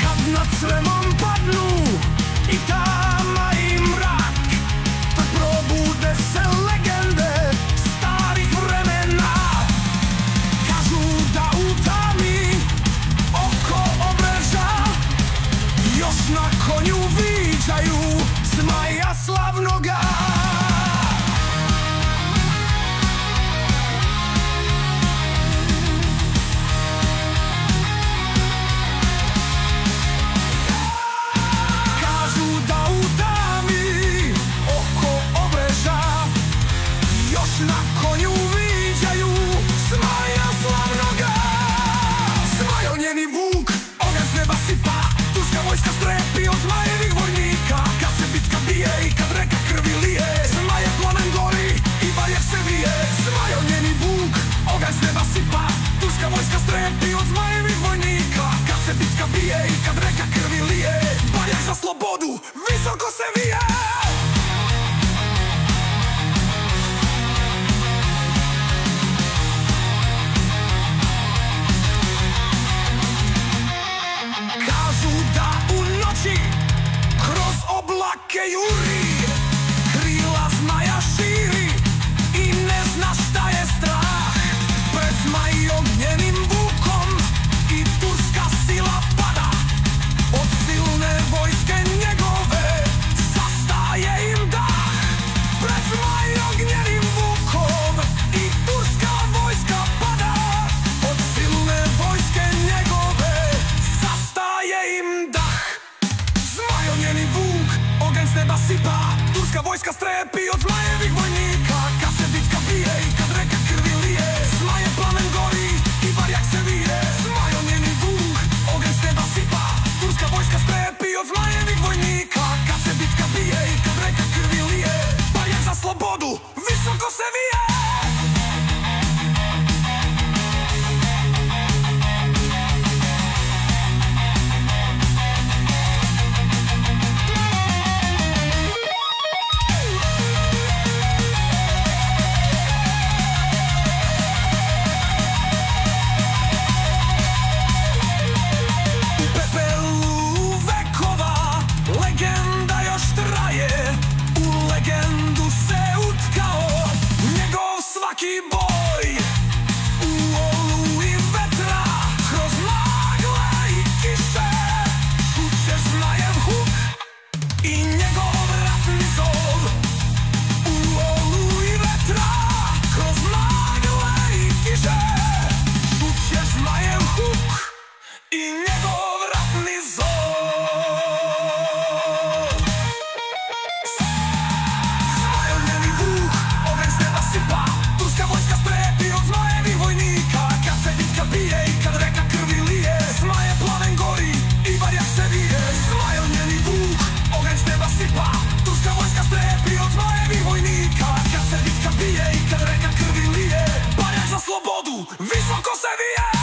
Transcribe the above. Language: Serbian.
Kad nad svemom padnu i tama i mrak, tad probude se legende starih vremena. Kažu da u tami oko obreža još na konju viđaju zmaja slavnoga. Na konju viđaju zmaja slavnoga. Zmajo njeni vuk, oganj s neba sipa, turska vojska strepi od zmajevih vojnika. Kad se bitka bije i kad reka krvi lije, zmaje plamen gori i barjak se vije. Zmajo njeni vuk, oganj s neba sipa, turska vojska strepi od zmajevih vojnika. Kad se bitka bije i kad reka krvi lije, barjak za slobodu visoko se vije. Kroz oblake juri, krila zmaja širi i ne zna šta je strah. Pred zmajom njenim vukom i turska sila pada. Od silne vojske njegove zastaje im dah. Pred zmajom njenim vukom i turska vojska pada. Od silne vojske njegove zastaje im dah. Zmajo njeni vuk, oganj s neba sipa, turska vojska strepi od zmajevih vojnika. Kad se bitka bije i kad reka krvi lije, zmaje plamen gori i barjak se vije. Zmajo njeni vuk, oganj s neba sipa, turska vojska strepi od zmajevih vojnika. Kad se bitka bije i kad reka krvi lije, barjak za slobodu visoko se vije. Svaki boj u oluji vetra, kroz magle i kiše, čućeš zmajev huk i njegov ratni zov. U oluji vetra, kroz magle i kiše, čućeš zmajev huk i njegov ratni zov. Zmajo njeni vuk, oganj s neba sipa, turska vojska strepi od zmajevih vojnika. Kad se bitka bije i kad reka krvi lije, zmaje plamen gori i barjak se vije. Zmajo njeni vuk, oganj s neba sipa, turska vojska strepi od zmajevih vojnika. Kad se bitka bije i kad reka krvi lije, barjak za slobodu visoko se vije.